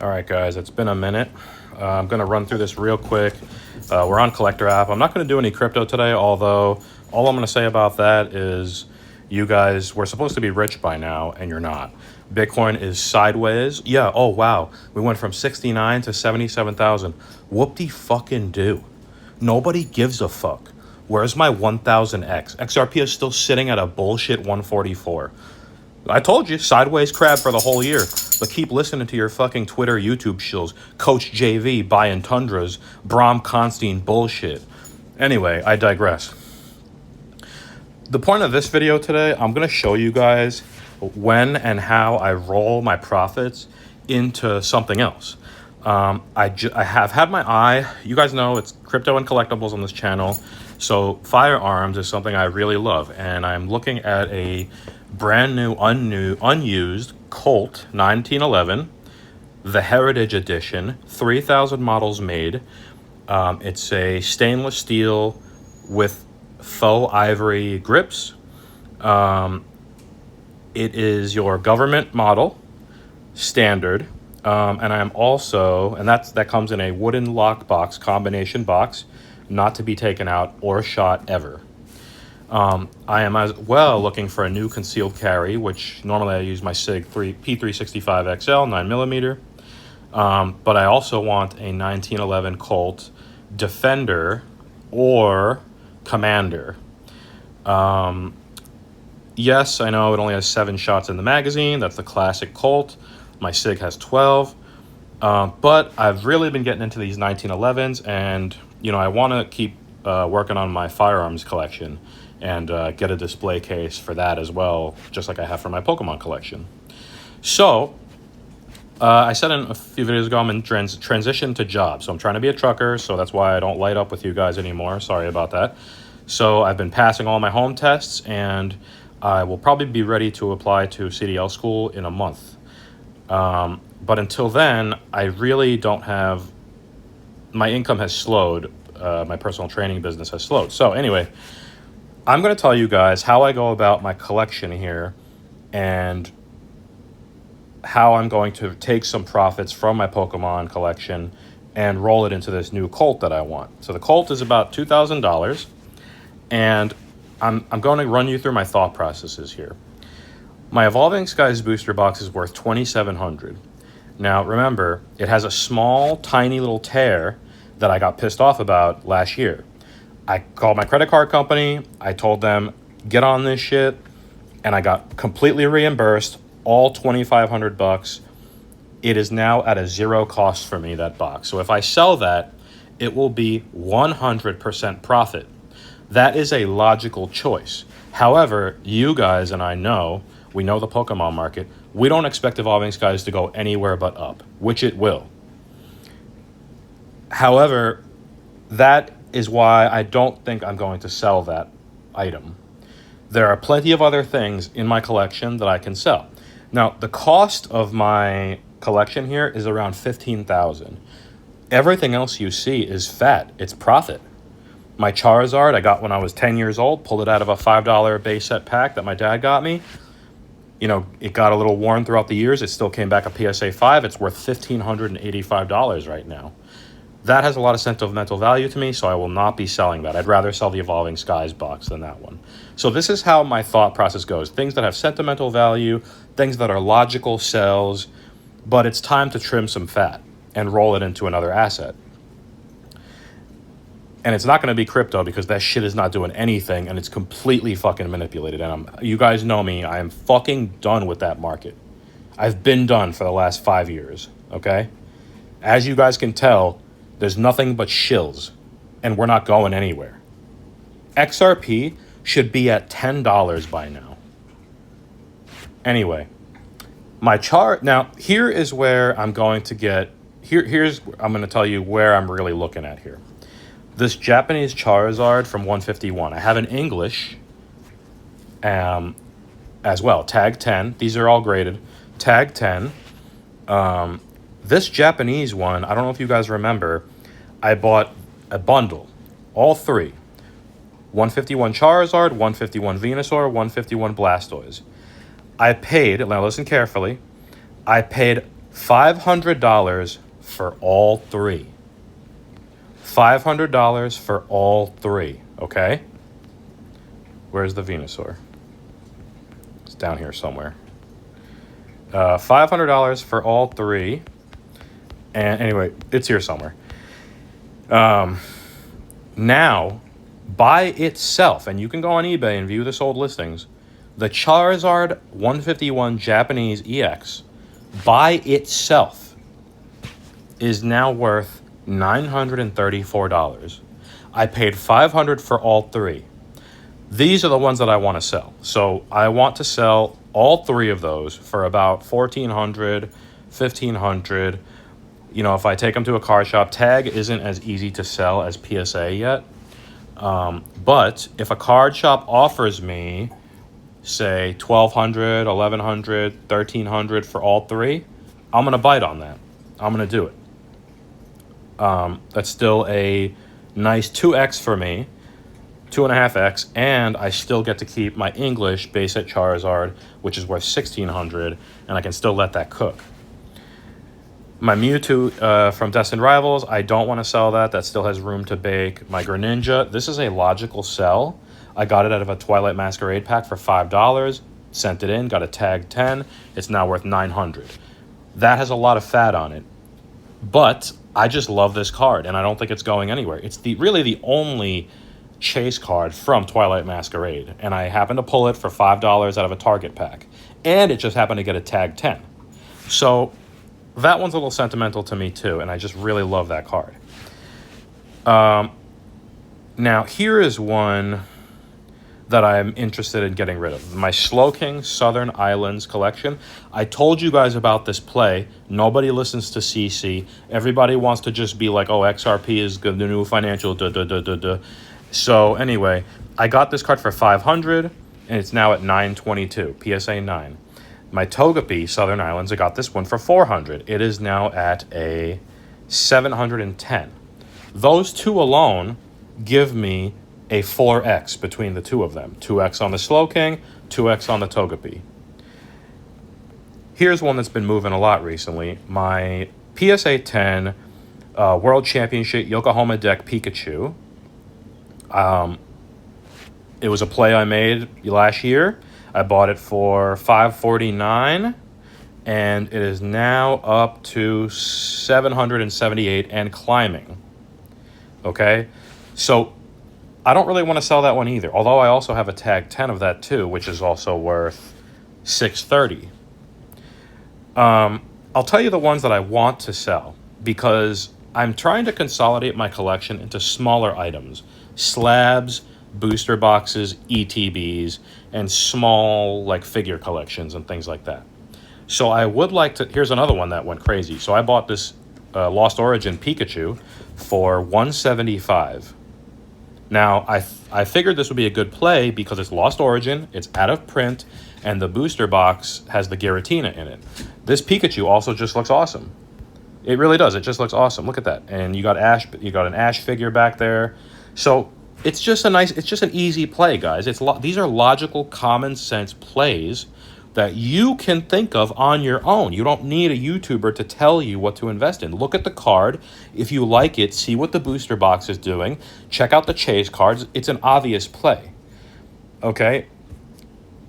All right, guys, it's been a minute. I'm going to run through this real quick. We're on Collector app. I'm not going to do any crypto today, although all I'm going to say about that is you guys were supposed to be rich by now, and you're not. Bitcoin is sideways. Yeah, oh, wow. We went from 69 to 77,000. Whoop-de-fucking-do. Nobody gives a fuck. Where's my 1000X? XRP is still sitting at a bullshit 144. I told you, sideways crab for the whole year. But keep listening to your fucking Twitter, YouTube shills. Coach JV buying Tundras. Brom Constein bullshit. Anyway, I digress. The point of this video today, I'm going to show you guys when and how I roll my profits into something else. I have had my eye. You guys know it's crypto and collectibles on this channel. So firearms is something I really love. And I'm looking at a brand new, unused Colt 1911, the Heritage Edition, 3,000 models made. It's a stainless steel with faux ivory grips. It is your government model, standard. And I am also, and that comes in a wooden lockbox combination box, not to be taken out or shot ever. I am as well looking for a new concealed carry, which normally I use my SIG P365 XL 9mm. But I also want a 1911 Colt Defender or Commander. Yes, I know it only has 7 shots in the magazine. That's the classic Colt. My SIG has 12. But I've really been getting into these 1911s, and I want to keep working on my firearms collection and get a display case for that as well, just like I have for my Pokemon collection. So I said in a few videos ago I'm in transition to job. So I'm trying to be a trucker, so that's why I don't light up with you guys anymore. Sorry about that. So I've been passing all my home tests, and I will probably be ready to apply to CDL school in a month. But until then, I really don't have, my income has slowed. My personal training business has slowed. So anyway, I'm going to tell you guys how I go about my collection here and how I'm going to take some profits from my Pokemon collection and roll it into this new Colt that I want. So the Colt is about $2,000, and I'm going to run you through my thought processes here. My Evolving Skies booster box is worth $2,700. Now, remember, it has a small, tiny little tear that I got pissed off about last year. I called my credit card company. I told them, get on this shit. And I got completely reimbursed, all $2,500. It is now at a zero cost for me, that box. So if I sell that, it will be 100% profit. That is a logical choice. However, you guys and I know, we know the Pokemon market. We don't expect Evolving Skies to go anywhere but up, which it will. However, that is why I don't think I'm going to sell that item. There are plenty of other things in my collection that I can sell. Now, the cost of my collection here is around $15,000. Everything else you see is fat. It's profit. My Charizard I got when I was 10 years old, pulled it out of a $5 base set pack that my dad got me. It got a little worn throughout the years. It still came back a PSA 5. It's worth $1,585 right now. That has a lot of sentimental value to me, so I will not be selling that. I'd rather sell the Evolving Skies box than that one. So this is how my thought process goes. Things that have sentimental value, things that are logical sells, but it's time to trim some fat and roll it into another asset. And it's not going to be crypto because that shit is not doing anything, and it's completely fucking manipulated. And you guys know me. I am fucking done with that market. I've been done for the last 5 years, okay? As you guys can tell, there's nothing but shills, and we're not going anywhere. XRP should be at $10 by now. Anyway, my chart, now here is where I'm going to get, I'm going to tell you where I'm really looking at here. This Japanese Charizard from 151. I have an English as well, tag 10. These are all graded. Tag 10. This Japanese one, I don't know if you guys remember, I bought a bundle, all 3. 151 Charizard, 151 Venusaur, 151 Blastoise. I paid, now listen carefully, I paid $500 for all three. $500 for all three, okay? Where's the Venusaur? It's down here somewhere. $500 for all three. And anyway, it's here somewhere. Now, by itself, and you can go on eBay and view the sold listings, the Charizard 151 Japanese EX by itself is now worth $934. I paid $500 for all three. These are the ones that I want to sell. So I want to sell all three of those for about $1,400, $1,500. You know, if I take them to a car shop, tag isn't as easy to sell as PSA yet. But if a card shop offers me, say, $1,200, $1,100, $1,300 for all three, I'm going to bite on that. I'm going to do it. That's still a nice 2x for me, 2.5x, and I still get to keep my English basic Charizard, which is worth $1,600, and I can still let that cook. My Mewtwo from Destined Rivals, I don't want to sell that. That still has room to bake. My Greninja, this is a logical sell. I got it out of a Twilight Masquerade pack for $5. Sent it in, got a tag 10. It's now worth $900. That has a lot of fat on it. But I just love this card, and I don't think it's going anywhere. It's really the only chase card from Twilight Masquerade, and I happened to pull it for $5 out of a Target pack. And it just happened to get a tag 10. So that one's a little sentimental to me too, and I just really love that card. Now, here is one that I'm interested in getting rid of. My Slowking Southern Islands collection. I told you guys about this play. Nobody listens to CC. Everybody wants to just be like, oh, XRP is good, the new financial, So anyway, I got this card for $500, and it's now at $922, PSA 9. My Togepi Southern Islands, I got this one for $400. It is now at a $710. Those two alone give me a 4x between the two of them. 2x on the Slowking, 2x on the Togepi. Here's one that's been moving a lot recently. My PSA 10 World Championship Yokohama deck Pikachu. It was a play I made last year. I bought it for $549, and it is now up to $778 and climbing. Okay? So I don't really want to sell that one either, although I also have a tag 10 of that too, which is also worth $630. I'll tell you the ones that I want to sell, because I'm trying to consolidate my collection into smaller items, slabs, booster boxes, ETBs, and small like figure collections and things like that. So I would like to, here's another one that went crazy. So I bought this Lost Origin Pikachu for $175. Now, I figured this would be a good play because it's Lost Origin, it's out of print, and the booster box has the Giratina in it. This Pikachu also just looks awesome. It really does. It just looks awesome. Look at that. And you got an Ash figure back there. So it's just an easy play, guys. These are logical, common sense plays that you can think of on your own. You don't need a YouTuber to tell you what to invest in. Look at the card. If you like it, see what the booster box is doing. Check out the chase cards. It's an obvious play. Okay?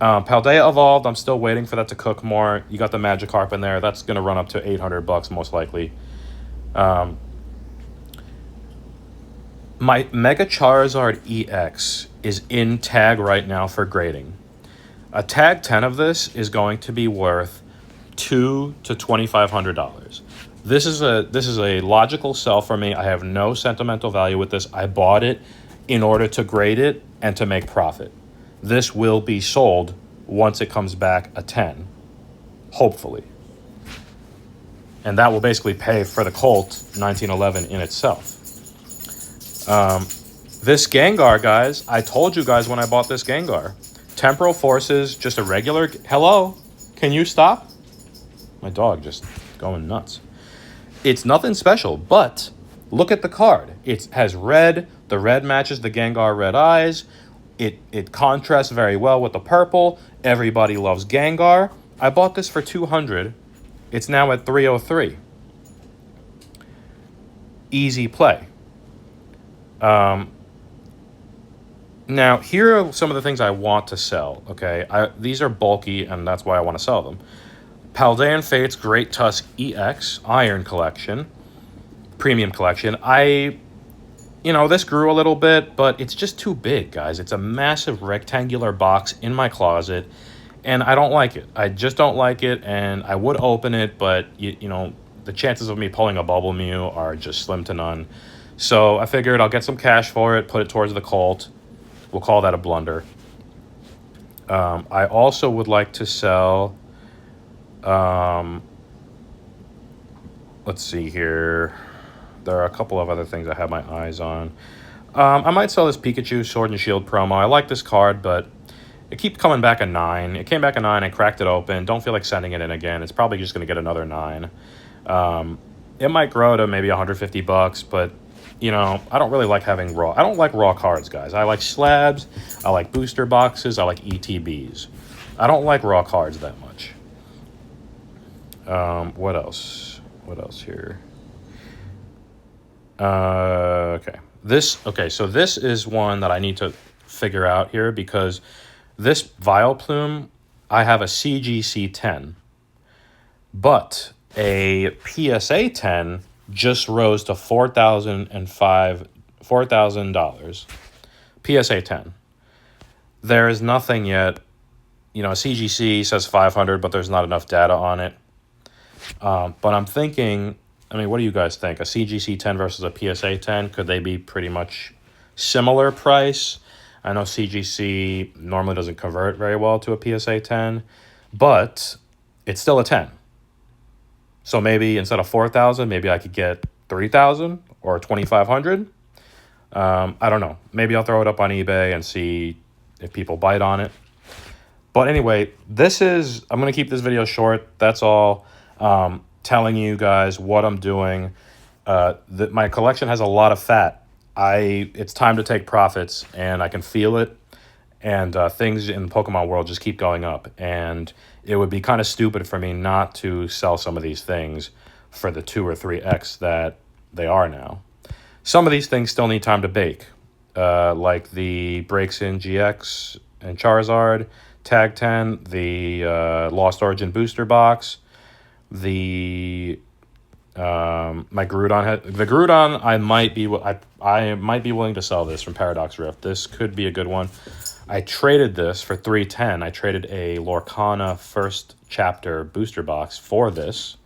Paldea Evolved, I'm still waiting for that to cook more. You got the Magikarp in there. That's going to run up to $800 most likely. My Mega Charizard EX is in tag right now for grading. A tag 10 of this is going to be worth $200 to $2,500. This is a logical sell for me. I have no sentimental value with this. I bought it in order to grade it and to make profit. This will be sold once it comes back a 10, hopefully. And that will basically pay for the Colt 1911 in itself. This Gengar, guys, I told you guys when I bought this Gengar. Temporal Forces, just a regular... Hello? Can you stop? My dog just going nuts. It's nothing special, but look at the card. It has red. The red matches the Gengar red eyes. It contrasts very well with the purple. Everybody loves Gengar. I bought this for $200, It's now at 303. Easy play. Now, here are some of the things I want to sell, okay? These are bulky, and that's why I want to sell them. Paldean Fate's Great Tusk EX Iron Collection, Premium Collection. This grew a little bit, but it's just too big, guys. It's a massive rectangular box in my closet, and I don't like it. I just don't like it, and I would open it, but, the chances of me pulling a Bubble Mew are just slim to none. So I figured I'll get some cash for it, put it towards the Colt. We'll call that a blunder. I also would like to sell... let's see here. There are a couple of other things I have my eyes on. I might sell this Pikachu Sword and Shield promo. I like this card, but it keeps coming back a 9. It came back a 9. I cracked it open. Don't feel like sending it in again. It's probably just going to get another 9. It might grow to maybe $150, but, I don't really like having raw. I don't like raw cards, guys. I like slabs. I like booster boxes. I like ETBs. I don't like raw cards that much. What else? What else here? So this is one that I need to figure out here, because this Vileplume, I have a CGC 10, but a PSA 10 just rose to $4,000. PSA 10. There is nothing yet. CGC says 500, but there's not enough data on it. But I'm thinking, what do you guys think? A CGC 10 versus a PSA 10, could they be pretty much similar price? I know CGC normally doesn't convert very well to a PSA 10, but it's still a 10. So maybe instead of 4,000, maybe I could get 3,000 or 2,500. I don't know. Maybe I'll throw it up on eBay and see if people bite on it. But anyway, I'm going to keep this video short. That's all. Telling you guys what I'm doing. My collection has a lot of fat. It's time to take profits, and I can feel it. And things in the Pokemon world just keep going up. And it would be kind of stupid for me not to sell some of these things for the 2 or 3x that they are now. Some of these things still need time to bake, like the Breaks In GX and Charizard, Tag 10, the Lost Origin booster box, my Groudon. The Groudon, I might be willing to sell this from Paradox Rift. This could be a good one. I traded this for $310. I traded a Lorcana first chapter booster box for this.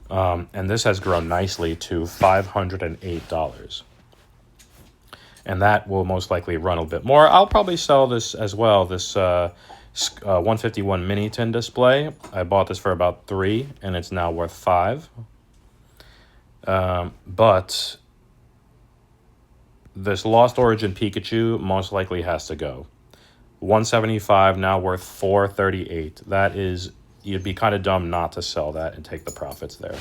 And this has grown nicely to $508. And that will most likely run a bit more. I'll probably sell this as well, this 151 mini tin display. I bought this for about $3, and it's now worth $5. But this Lost Origin Pikachu most likely has to go. 175, now worth $438. You'd be kind of dumb not to sell that and take the profits there.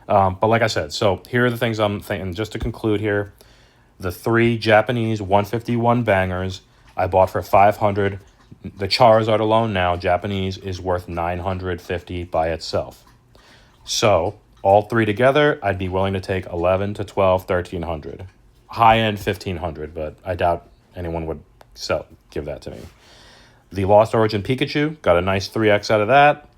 But like I said, so here are the things I'm thinking. Just to conclude here, the 3 Japanese 151 bangers I bought for $500. The Charizard alone now, Japanese, is worth $950 by itself. So all 3 together, I'd be willing to take $1,100 to $1,200, $1,300. High end $1,500, but I doubt anyone would give that to me. The Lost Origin Pikachu, got a nice 3x out of that.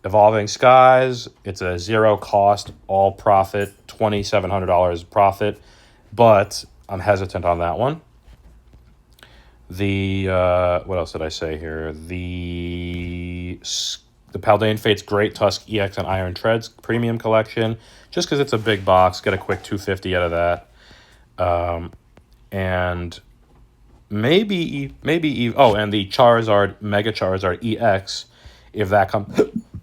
Evolving Skies, it's a 0 cost, all profit, $2,700 profit, but I'm hesitant on that one. The, what else did I say here? The Paldean Fate's Great Tusk EX and Iron Treads Premium Collection, just because it's a big box, get a quick $250 out of that. And maybe, and the Charizard, Mega Charizard EX, if that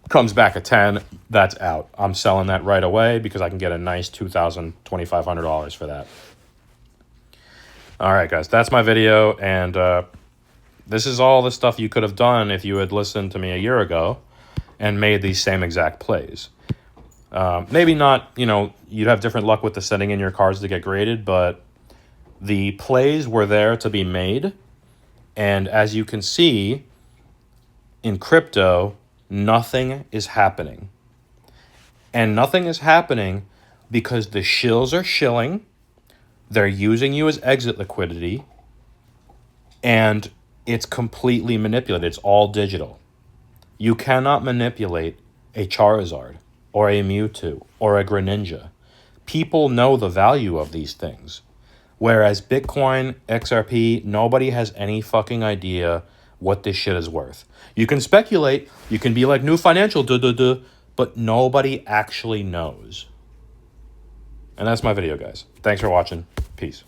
comes back at 10, that's out. I'm selling that right away because I can get a nice $2,000, $2,500 for that. All right, guys, that's my video, and this is all the stuff you could have done if you had listened to me a year ago and made these same exact plays. Maybe not, you'd have different luck with the setting in your cards to get graded, but the plays were there to be made, and as you can see, in crypto, nothing is happening. And nothing is happening because the shills are shilling, they're using you as exit liquidity, and it's completely manipulated. It's all digital. You cannot manipulate a Charizard or a Mewtwo or a Greninja. People know the value of these things. Whereas Bitcoin, XRP, nobody has any fucking idea what this shit is worth. You can speculate, you can be like new financial, but nobody actually knows. And that's my video, guys. Thanks for watching. Peace.